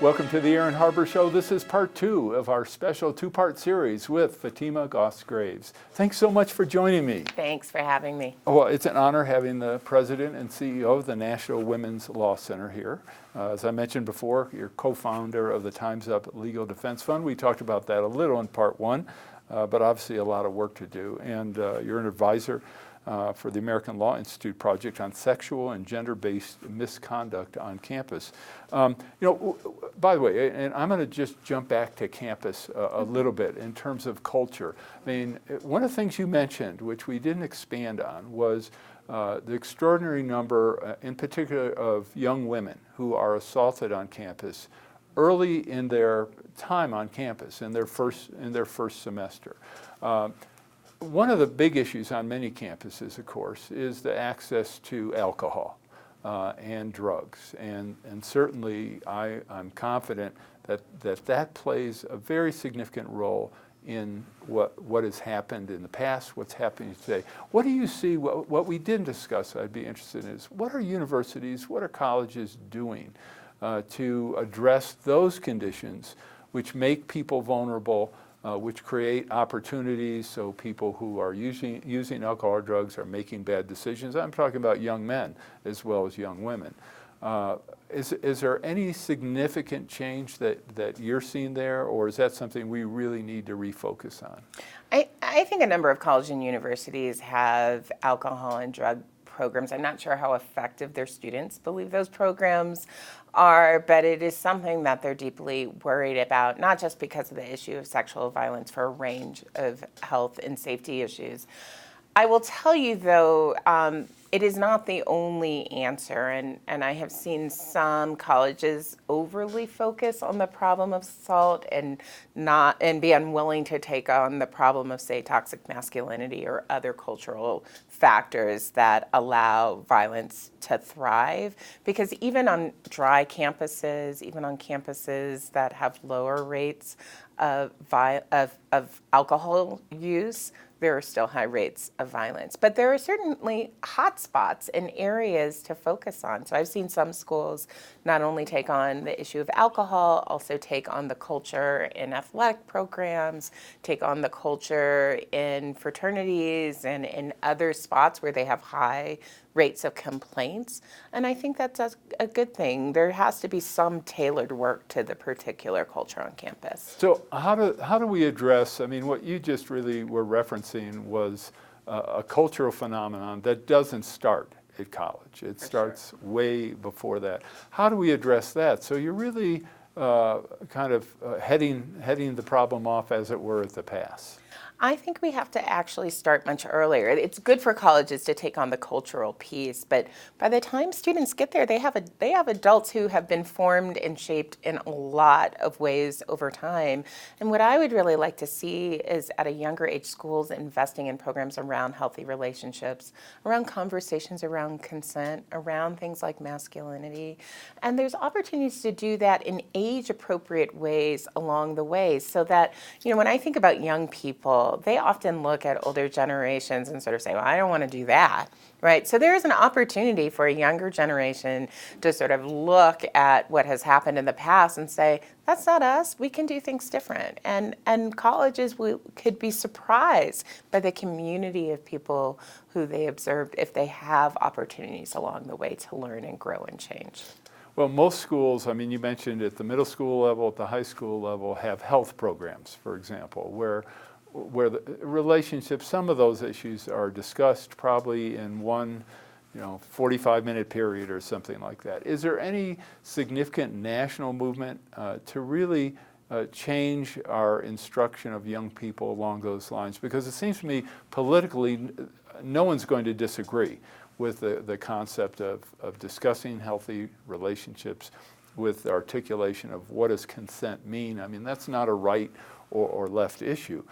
Welcome to the Aaron Harber Show. This is part 2 of our special 2-part series with Fatima Goss-Graves. Thanks so much for joining me. Thanks for having me. Well, it's an honor having the president and CEO of the National Women's Law Center here. As I mentioned before, you're co-founder of the Time's Up Legal Defense Fund. We talked about that a little in part 1, but obviously a lot of work to do. And you're an advisor for the American Law Institute project on sexual and gender-based misconduct on campus. By the way, and I'm going to just jump back to campus a little bit in terms of culture. I mean, one of the things you mentioned, which we didn't expand on, was the extraordinary number, in particular, of young women who are assaulted on campus early in their time on campus, in their first semester. One of the big issues on many campuses, of course, is the access to alcohol and drugs. And certainly I'm confident that plays a very significant role in what has happened in the past, what's happening today. What do you see, what we didn't discuss, I'd be interested in, is what are universities, what are colleges doing to address those conditions which make people vulnerable, which create opportunities so people who are using alcohol or drugs are making bad decisions. I'm talking about young men as well as young women. Is there any significant change that you're seeing there, or is that something we really need to refocus on? I think a number of colleges and universities have alcohol and drug programs. I'm not sure how effective their students believe those programs are, but it is something that they're deeply worried about, not just because of the issue of sexual violence, for a range of health and safety issues. I will tell you, though, it is not the only answer, and I have seen some colleges overly focus on the problem of assault and be unwilling to take on the problem of, say, toxic masculinity or other cultural factors that allow violence to thrive. Because even on dry campuses, even on campuses that have lower rates of alcohol use, there are still high rates of violence. But there are certainly hot spots and areas to focus on. So I've seen some schools not only take on the issue of alcohol, also take on the culture in athletic programs, take on the culture in fraternities and in other spots where they have high rates of complaints. And I think that's a good thing. There has to be some tailored work to the particular culture on campus. So how do we address, I mean, what you just really were referencing was a cultural phenomenon that doesn't start at college. It starts way before that. How do we address that? So you're really kind of heading the problem off, as it were, at the pass. I think we have to actually start much earlier. It's good for colleges to take on the cultural piece, but by the time students get there, they have adults who have been formed and shaped in a lot of ways over time. And what I would really like to see is, at a younger age, schools investing in programs around healthy relationships, around conversations around consent, around things like masculinity. And there's opportunities to do that in age-appropriate ways along the way, so that, when I think about young people, they often look at older generations and sort of say, well, I don't want to do that, right? So there is an opportunity for a younger generation to sort of look at what has happened in the past and say, that's not us, we can do things different. And colleges could be surprised by the community of people who they observed if they have opportunities along the way to learn and grow and change. Well, most schools, I mean, you mentioned at the middle school level, at the high school level, have health programs, for example, where the relationships, some of those issues are discussed probably in one 45-minute period or something like that. Is there any significant national movement to really change our instruction of young people along those lines? Because it seems to me politically no one's going to disagree with the concept of discussing healthy relationships, with the articulation of what does consent mean. I mean, that's not a right or left issue.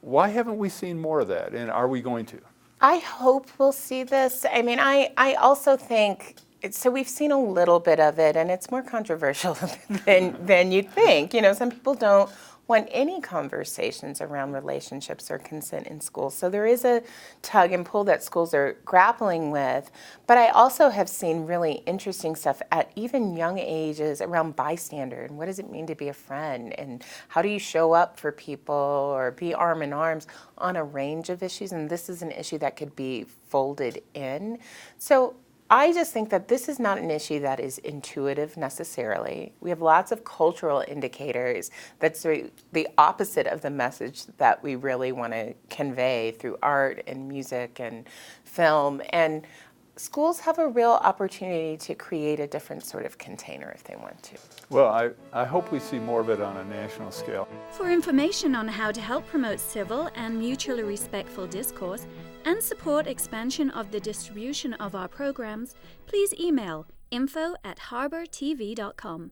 Why haven't we seen more of that, and are we going to? I hope we'll see this. I mean, I also think, so we've seen a little bit of it, and it's more controversial than you'd think. Some people don't want any conversations around relationships or consent in schools. So there is a tug and pull that schools are grappling with. But I also have seen really interesting stuff at even young ages around bystander and what does it mean to be a friend and how do you show up for people or be arm in arms on a range of issues. And this is an issue that could be folded in. So I just think that this is not an issue that is intuitive necessarily. We have lots of cultural indicators that's the opposite of the message that we really want to convey through art and music and film. And schools have a real opportunity to create a different sort of container if they want to. Well, I hope we see more of it on a national scale. For information on how to help promote civil and mutually respectful discourse and support expansion of the distribution of our programs, please email info@harbertv.com.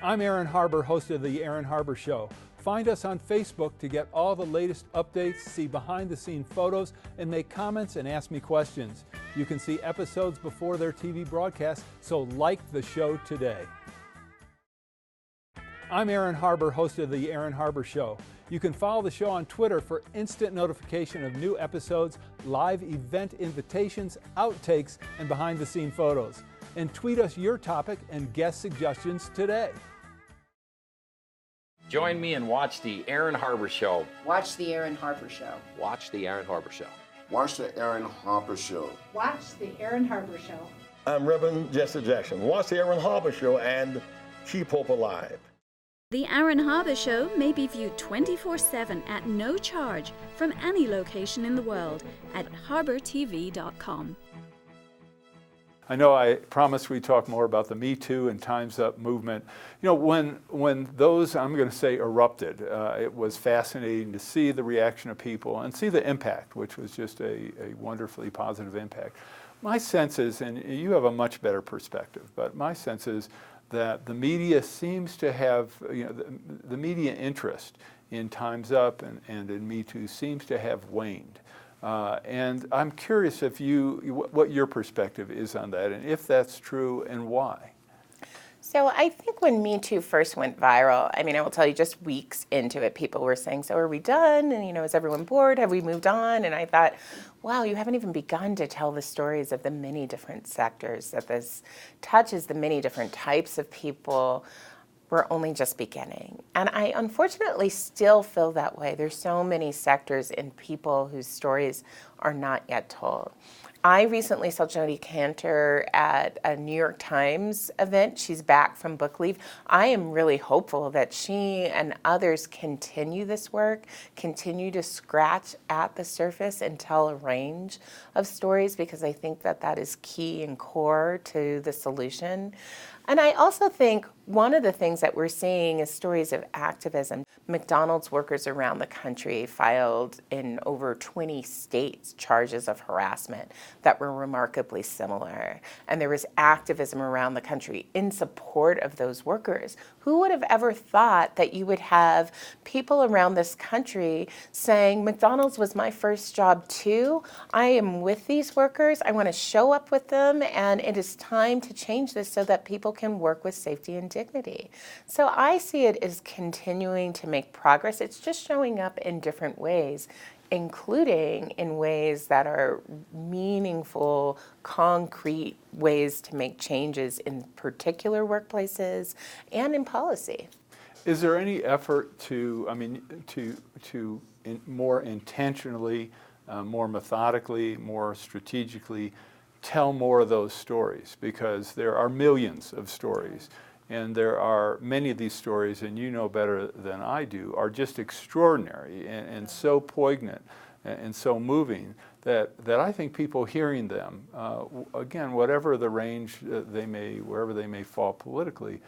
I'm Aaron Harber, host of The Aaron Harber Show. Find us on Facebook to get all the latest updates, see behind-the-scene photos, and make comments and ask me questions. You can see episodes before their TV broadcast, so like the show today. I'm Aaron Harber, host of The Aaron Harber Show. You can follow the show on Twitter for instant notification of new episodes, live event invitations, outtakes, and behind-the-scene photos. And tweet us your topic and guest suggestions today. Join me and watch The Aaron Harber Show. Watch The Aaron Harber Show. Watch The Aaron Harber Show. Watch The Aaron Harber Show. Watch The Aaron Harber Show. I'm Reverend Jesse Jackson. Watch The Aaron Harber Show and keep hope alive. The Aaron Harber Show may be viewed 24/7 at no charge from any location in the world at harbertv.com. I know I promised we'd talk more about the Me Too and Time's Up movement. You know, when those, I'm going to say, erupted, it was fascinating to see the reaction of people and see the impact, which was just a wonderfully positive impact. My sense is, and you have a much better perspective, but my sense is that the media seems to have, the media interest in Time's Up and in Me Too seems to have waned. And I'm curious if what your perspective is on that, and if that's true, and why. So I think when Me Too first went viral, I will tell you just weeks into it, people were saying, so are we done? And, is everyone bored? Have we moved on? And I thought, wow, you haven't even begun to tell the stories of the many different sectors that this touches, the many different types of people. We're only just beginning. And I unfortunately still feel that way. There's so many sectors and people whose stories are not yet told. I recently saw Jodi Kantor at a New York Times event. She's back from book leave. I am really hopeful that she and others continue this work, continue to scratch at the surface and tell a range of stories, because I think that that is key and core to the solution. And I also think one of the things that we're seeing is stories of activism. McDonald's workers around the country filed in over 20 states charges of harassment that were remarkably similar. And there was activism around the country in support of those workers. Who would have ever thought that you would have people around this country saying, McDonald's was my first job too. I am with these workers. I want to show up with them. And it is time to change this so that people can work with safety and dignity. So I see it as continuing to make progress. It's just showing up in different ways, including in ways that are meaningful, concrete ways to make changes in particular workplaces and in policy. Is there any effort to more intentionally, more methodically, more strategically tell more of those stories? Because there are millions of stories, and there are many of these stories, and you know better than I do, are just extraordinary and so poignant and so moving that I think people hearing them, again, whatever the range wherever they may fall politically,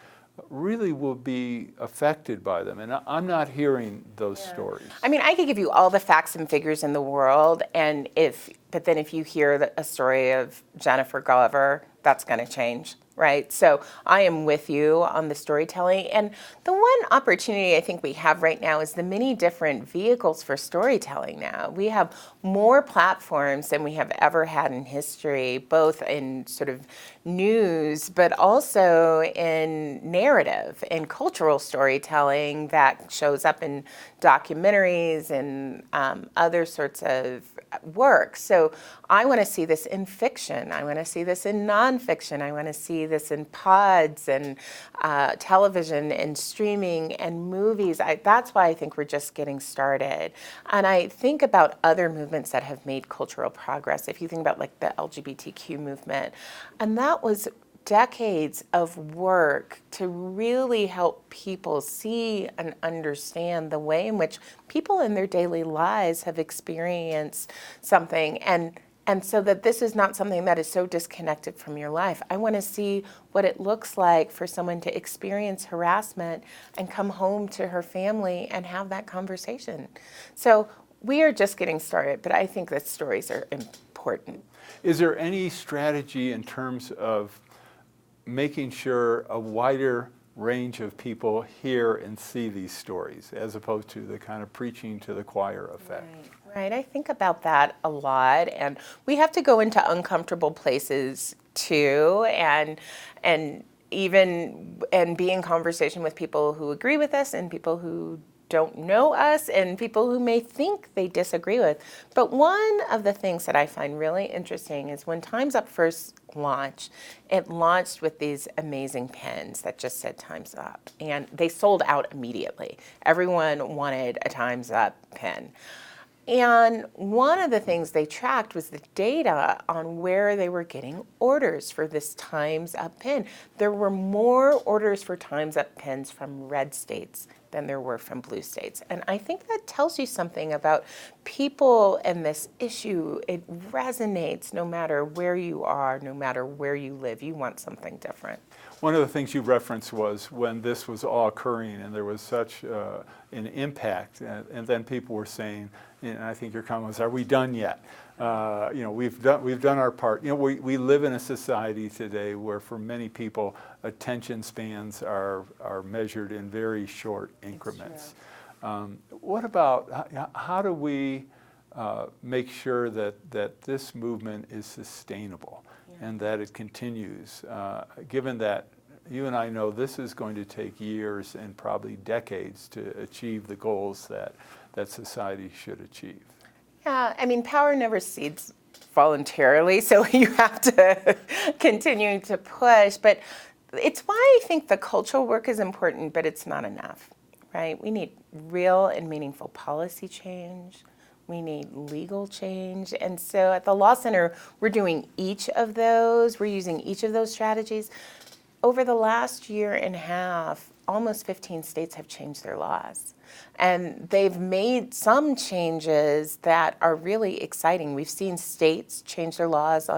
really will be affected by them. And I'm not hearing those stories. I could give you all the facts and figures in the world, and if but then if you hear a story of Jennifer Glover, that's going to change, right? So I am with you on the storytelling. And the one opportunity I think we have right now is the many different vehicles for storytelling now. We have more platforms than we have ever had in history, both in sort of news, but also in narrative and cultural storytelling that shows up in documentaries and other sorts of work. So I want to see this in fiction. I want to see this in nonfiction. I want to see this in pods and television and streaming and movies. That's why I think we're just getting started. And I think about other movements that have made cultural progress. If you think about like the LGBTQ movement, and that was decades of work to really help people see and understand the way in which people in their daily lives have experienced something, and so that this is not something that is so disconnected from your life. I want to see what it looks like for someone to experience harassment and come home to her family and have that conversation. So we are just getting started, but I think that stories are important. Is there any strategy in terms of making sure a wider range of people hear and see these stories, as opposed to the kind of preaching to the choir effect? Right. I think about that a lot, and we have to go into uncomfortable places too, and even be in conversation with people who agree with us and people who don't know us and people who may think they disagree with. But one of the things that I find really interesting is when Time's Up first launched, it launched with these amazing pens that just said Time's Up, and they sold out immediately. Everyone wanted a Time's Up pen. And one of the things they tracked was the data on where they were getting orders for this Time's Up pen. There were more orders for Time's Up pens from red states than there were from blue states. And I think that tells you something about people and this issue. It resonates no matter where you are, no matter where you live. You want something different. One of the things you referenced was when this was all occurring and there was such an impact, and then people were saying, and I think your comment was, "Are we done yet? We've done our part." We live in a society today where, for many people, attention spans are measured in very short increments. What about how do we make sure that this movement is sustainable and that it continues, given that you and I know this is going to take years and probably decades to achieve the goals that society should achieve? Yeah, I mean, power never cedes voluntarily, so you have to continue to push. But it's why I think the cultural work is important, but it's not enough, right? We need real and meaningful policy change. We need legal change. And so at the Law Center, we're doing each of those. We're using each of those strategies. Over the last year and a half, almost 15 states have changed their laws. And they've made some changes that are really exciting. We've seen states change their laws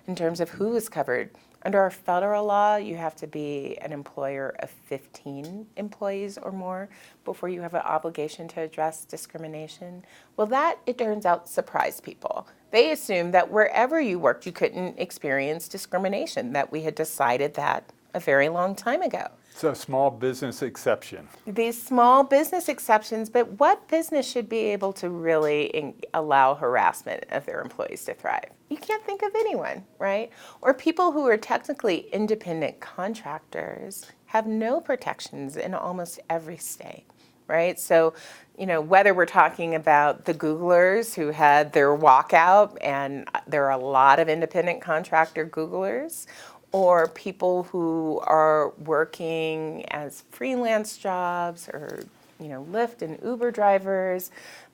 in terms of who is covered. Under our federal law, you have to be an employer of 15 employees or more before you have an obligation to address discrimination. Well, that, it turns out, surprised people. They assumed that wherever you worked, you couldn't experience discrimination, that we had decided that a very long time ago. So small business exception. These small business exceptions, but what business should be able to really allow harassment of their employees to thrive? You can't think of anyone, right? Or people who are technically independent contractors have no protections in almost every state, right? So, whether we're talking about the Googlers who had their walkout, and there are a lot of independent contractor Googlers, or people who are working as freelance jobs or, Lyft and Uber drivers,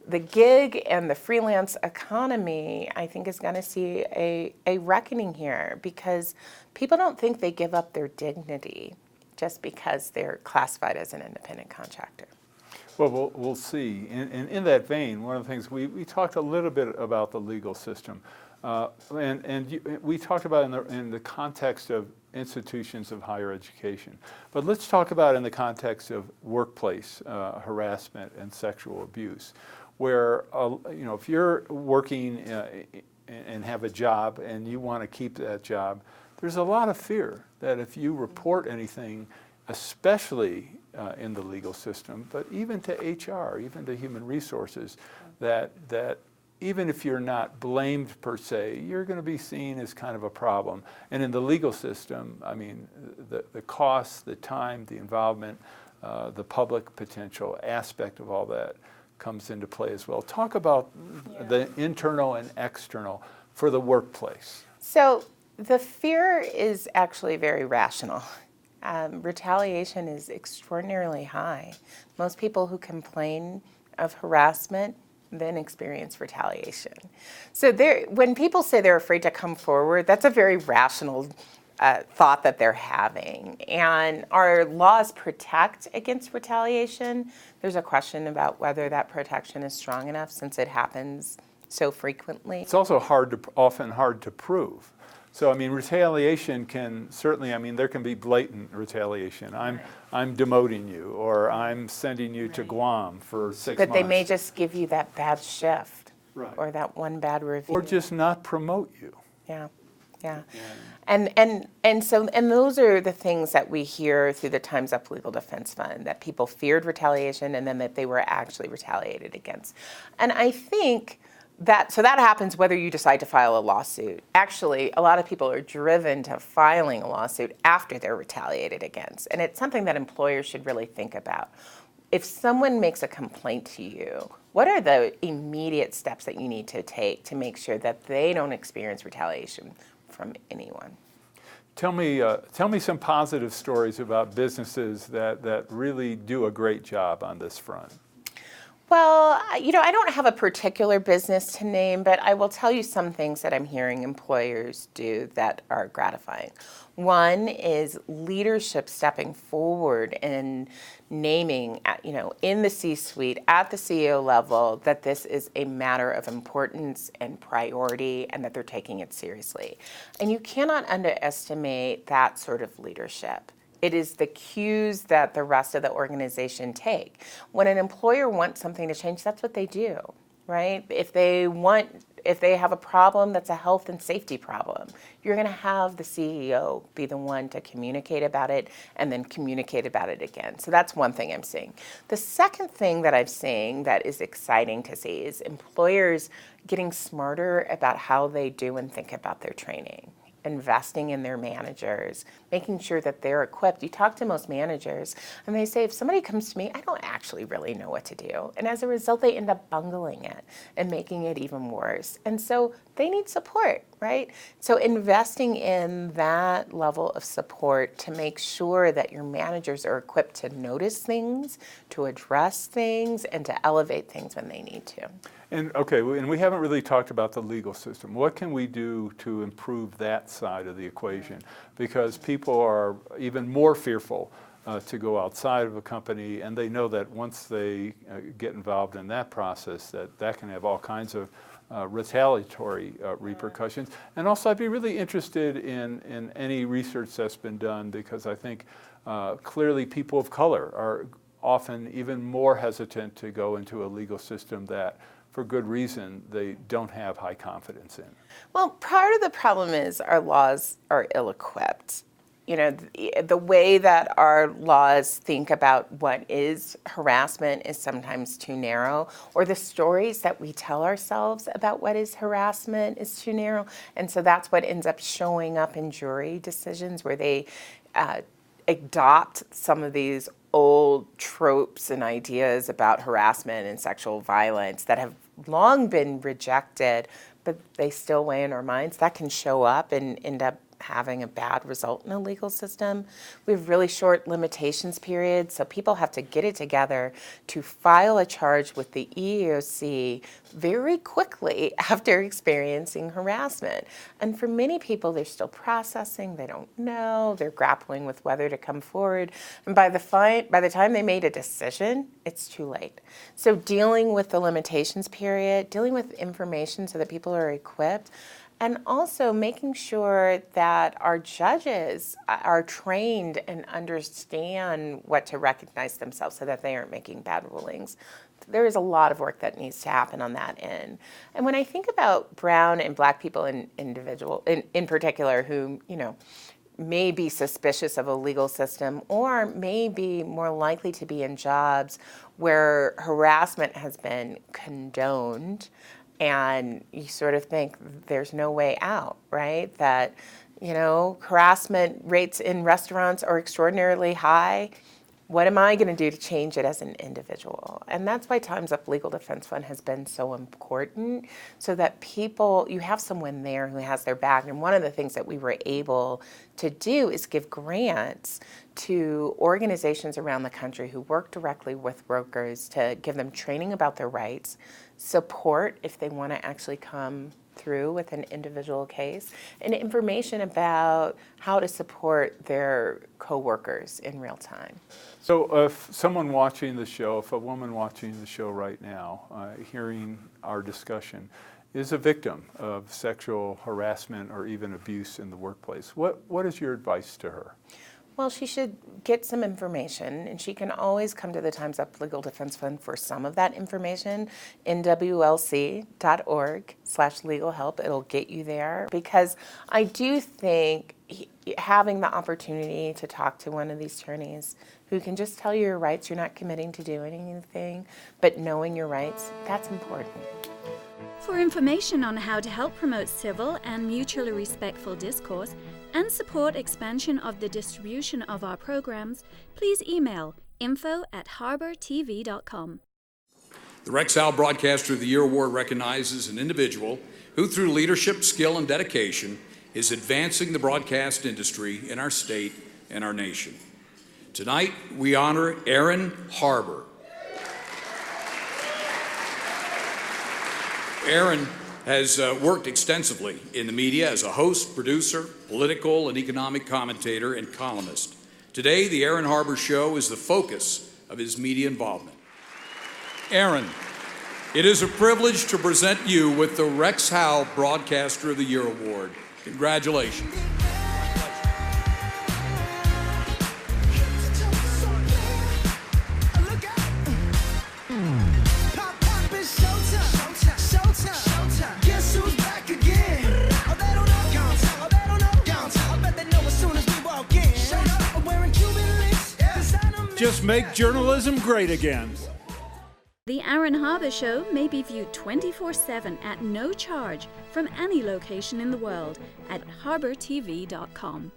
the gig and the freelance economy, I think, is going to see a reckoning here, because people don't think they give up their dignity just because they're classified as an independent contractor. Well, we'll see. And in that vein, one of the things we talked a little bit about the legal system. We talked about in the context of institutions of higher education. But let's talk about in the context of workplace harassment and sexual abuse, where if you're working and have a job and you want to keep that job, there's a lot of fear that if you report anything, especially in the legal system, but even to HR, even to human resources, that even if you're not blamed per se, you're going to be seen as kind of a problem. And in the legal system, I mean, the cost, the time, the involvement, the public potential aspect of all that comes into play as well. Talk about the internal and external for the workplace. So the fear is actually very rational. Retaliation is extraordinarily high. Most people who complain of harassment then experience retaliation. So when people say they're afraid to come forward, that's a very rational thought that they're having. And our laws protect against retaliation. There's a question about whether that protection is strong enough since it happens so frequently. It's also often hard to prove. So, I mean, retaliation can certainly, I mean, there can be blatant retaliation. I'm demoting you, or I'm sending you to Guam for 6 months. But they may just give you that bad shift, Right. or that one bad review. Or just not promote you. Yeah. And those are the things that we hear through the Time's Up Legal Defense Fund, that people feared retaliation and then that they were actually retaliated against. And I think that happens whether you decide to file a lawsuit. Actually, a lot of people are driven to filing a lawsuit after they're retaliated against. And it's something that employers should really think about. If someone makes a complaint to you, what are the immediate steps that you need to take to make sure that they don't experience retaliation from anyone? Tell me some positive stories about businesses that really do a great job on this front. Well, I don't have a particular business to name, but I will tell you some things that I'm hearing employers do that are gratifying. One is leadership stepping forward and naming, in the C-suite, at the CEO level, that this is a matter of importance and priority and that they're taking it seriously. And you cannot underestimate that sort of leadership. It is the cues that the rest of the organization take. When an employer wants something to change, that's what they do, right? If they have a problem that's a health and safety problem, you're going to have the CEO be the one to communicate about it and then communicate about it again. So that's one thing I'm seeing. The second thing that I'm seeing that is exciting to see is employers getting smarter about how they do and think about their training. Investing in their managers, making sure that they're equipped. You talk to most managers and they say, if somebody comes to me, I don't actually really know what to do. And as a result, they end up bungling it and making it even worse. And so they need support, right? So investing in that level of support to make sure that your managers are equipped to notice things, to address things, and to elevate things when they need to. And we haven't really talked about the legal system. What can we do to improve that side of the equation? Because people are even more fearful to go outside of a company, and they know that once they get involved in that process, that can have all kinds of retaliatory repercussions. And also, I'd be really interested in any research that's been done, because I think clearly people of color are often even more hesitant to go into a legal system that, for good reason, they don't have high confidence in. Well, part of the problem is our laws are ill-equipped. The way that our laws think about what is harassment is sometimes too narrow, or the stories that we tell ourselves about what is harassment is too narrow. And so that's what ends up showing up in jury decisions, where they adopt some of these old tropes and ideas about harassment and sexual violence that have long been rejected, but they still weigh in our minds. That can show up and end up having a bad result in a legal system. We have really short limitations periods, so people have to get it together to file a charge with the EEOC very quickly after experiencing harassment. And for many people, they're still processing, they don't know, they're grappling with whether to come forward. And by the time they made a decision, it's too late. So dealing with the limitations period, dealing with information so that people are equipped, And also making sure that our judges are trained and understand what to recognize themselves so that they aren't making bad rulings. There is a lot of work that needs to happen on that end. And when I think about brown and black people in particular who, may be suspicious of a legal system or may be more likely to be in jobs where harassment has been condoned, and you sort of think there's no way out, right? That, harassment rates in restaurants are extraordinarily high. What am I going to do to change it as an individual? And that's why Time's Up Legal Defense Fund has been so important, so that you have someone there who has their back. And one of the things that we were able to do is give grants to organizations around the country who work directly with workers to give them training about their rights, support if they want to actually come through with an individual case, and information about how to support their coworkers in real time. So if someone watching the show, if a woman watching the show right now, hearing our discussion, is a victim of sexual harassment or even abuse in the workplace, what is your advice to her? Well, she should get some information, and she can always come to the Time's Up Legal Defense Fund for some of that information. nwlc.org/legal help. It'll get you there, because I do think having the opportunity to talk to one of these attorneys who can just tell you your rights, you're not committing to doing anything, but knowing your rights, that's important. For information on how to help promote civil and mutually respectful discourse and support expansion of the distribution of our programs, please email info@harbertv.com. The Rex Howell Broadcaster of the Year Award recognizes an individual who, through leadership, skill, and dedication, is advancing the broadcast industry in our state and our nation. Tonight, we honor Aaron Harber. Aaron has worked extensively in the media as a host, producer, political and economic commentator, and columnist. Today, the Aaron Harber Show is the focus of his media involvement. Aaron, it is a privilege to present you with the Rex Howell Broadcaster of the Year Award. Congratulations. Just make journalism great again. The Aaron Harber Show may be viewed 24/7 at no charge from any location in the world at harbertv.com.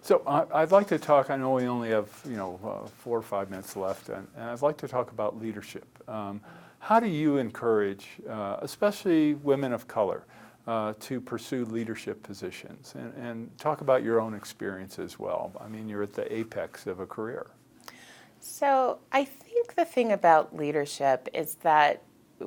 So I'd like to talk, I know we only have 4 or 5 minutes left, and I'd like to talk about leadership. How do you encourage, especially women of color, to pursue leadership positions? And talk about your own experience as well. I mean, you're at the apex of a career. So I think the thing about leadership is that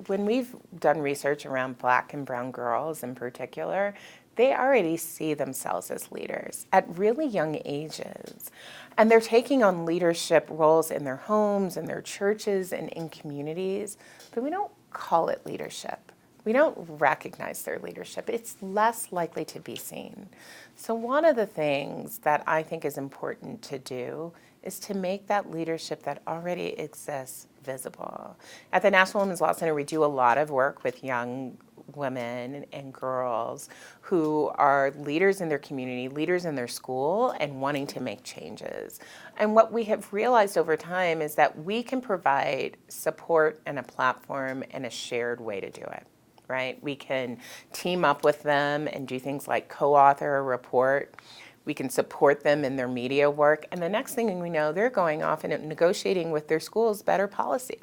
when we've done research around black and brown girls in particular, they already see themselves as leaders at really young ages. And they're taking on leadership roles in their homes, in their churches, and in communities, but we don't call it leadership. We don't recognize their leadership. It's less likely to be seen. So one of the things that I think is important to do is to make that leadership that already exists visible. At the National Women's Law Center, we do a lot of work with young women and girls who are leaders in their community, leaders in their school, and wanting to make changes. And what we have realized over time is that we can provide support and a platform and a shared way to do it, right? We can team up with them and do things like co-author a report. We can support them in their media work. And the next thing we know, they're going off and negotiating with their schools better policy.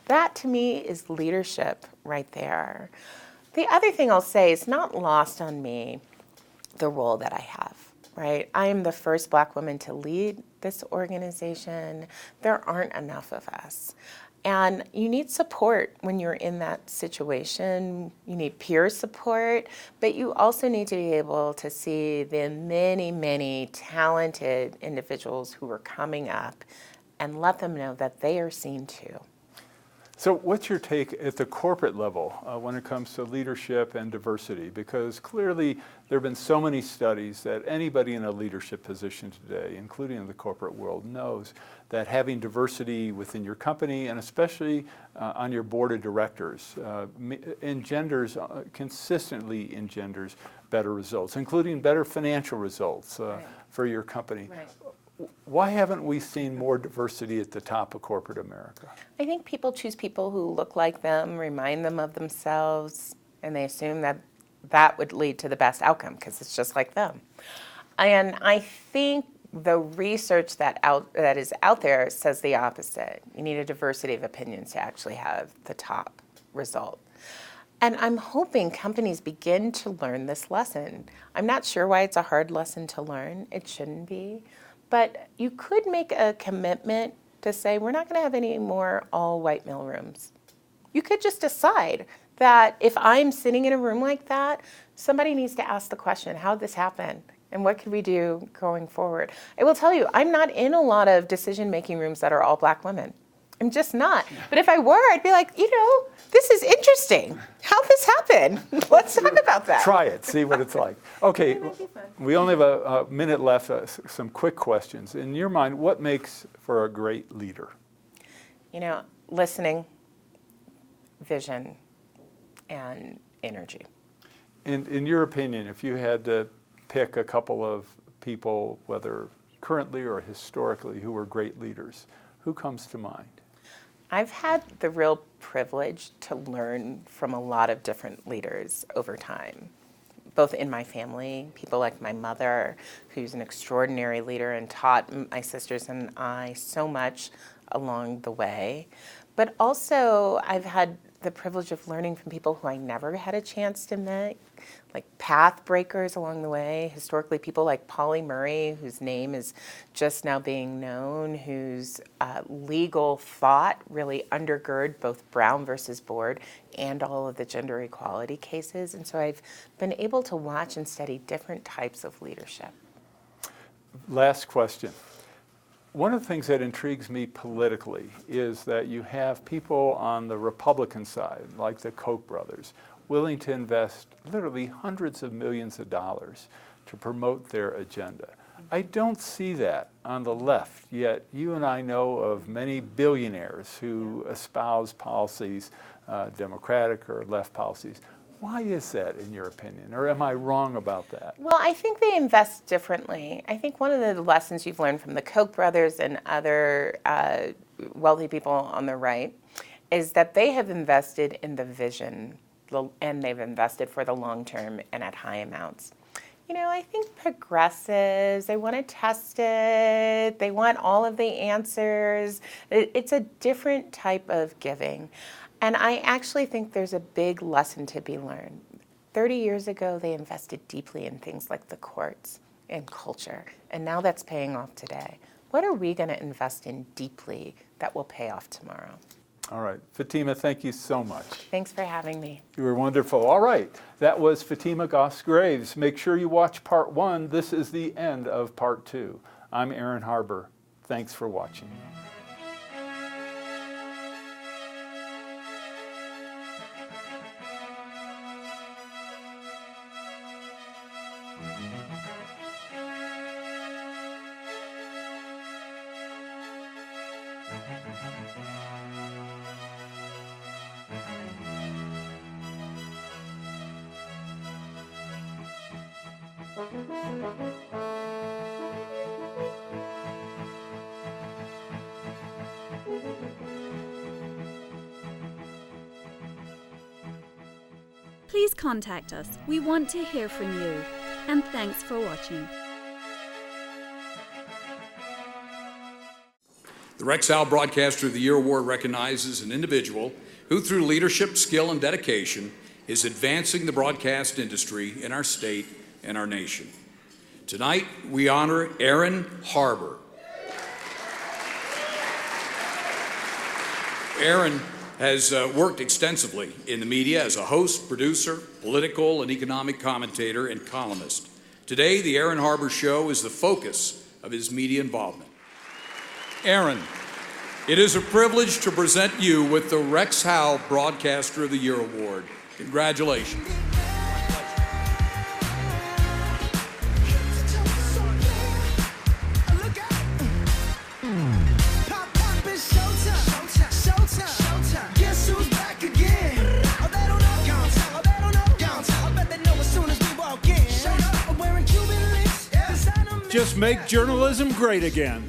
That, to me, is leadership right there. The other thing I'll say is not lost on me the role that I have, right? I am the first Black woman to lead this organization. There aren't enough of us. And you need support when you're in that situation. You need peer support, but you also need to be able to see the many, many talented individuals who are coming up and let them know that they are seen too. So what's your take at the corporate level when it comes to leadership and diversity? Because clearly there have been so many studies that anybody in a leadership position today, including in the corporate world, knows that having diversity within your company and especially on your board of directors consistently engenders better results, including better financial results for your company. Right. Why haven't we seen more diversity at the top of corporate America? I think people choose people who look like them, remind them of themselves, and they assume that that would lead to the best outcome because it's just like them. And I think the research that is out there says the opposite. You need a diversity of opinions to actually have the top result. And I'm hoping companies begin to learn this lesson. I'm not sure why it's a hard lesson to learn. It shouldn't be. But you could make a commitment to say, we're not going to have any more all-white mailrooms. You could just decide that if I'm sitting in a room like that, somebody needs to ask the question, how did this happen? And what could we do going forward? I will tell you, I'm not in a lot of decision-making rooms that are all black women. I'm just not. But if I were, I'd be like, this is interesting. How'd this happen? Let's talk about that. Try it, see what it's like. Okay, we only have a minute left. Some quick questions. In your mind, what makes for a great leader? Listening, vision, and energy. In your opinion, if you had to pick a couple of people, whether currently or historically, who were great leaders, who comes to mind? I've had the real privilege to learn from a lot of different leaders over time, both in my family, people like my mother, who's an extraordinary leader and taught my sisters and I so much along the way. But also, I've had the privilege of learning from people who I never had a chance to meet, like path breakers along the way. Historically, people like Polly Murray, whose name is just now being known, whose legal thought really undergird both Brown versus Board and all of the gender equality cases. And so I've been able to watch and study different types of leadership. Last question. One of the things that intrigues me politically is that you have people on the Republican side, like the Koch brothers, willing to invest literally hundreds of millions of dollars to promote their agenda. I don't see that on the left, yet you and I know of many billionaires who espouse policies, Democratic or left policies. Why is that, in your opinion? Or am I wrong about that? Well, I think they invest differently. I think one of the lessons you've learned from the Koch brothers and other wealthy people on the right is that they have invested in the vision, and they've invested for the long term and at high amounts. I think progressives, they want to test it. They want all of the answers. It's a different type of giving. And I actually think there's a big lesson to be learned. 30 years ago, they invested deeply in things like the courts and culture, and now that's paying off today. What are we going to invest in deeply that will pay off tomorrow? All right. Fatima, thank you so much. Thanks for having me. You were wonderful. All right. That was Fatima Goss-Graves. Make sure you watch part 1. This is the end of part 2. I'm Aaron Harber. Thanks for watching. Please contact us. We want to hear from you. And thanks for watching. The Rexall Broadcaster of the Year Award recognizes an individual who, through leadership, skill, and dedication, is advancing the broadcast industry in our state and our nation. Tonight, we honor Aaron Harber. Aaron has worked extensively in the media as a host, producer, political and economic commentator, and columnist. Today, the Aaron Harber Show is the focus of his media involvement. Aaron, It is a privilege to present you with the Rex Howe Broadcaster of the Year Award. Congratulations. Just make journalism great again.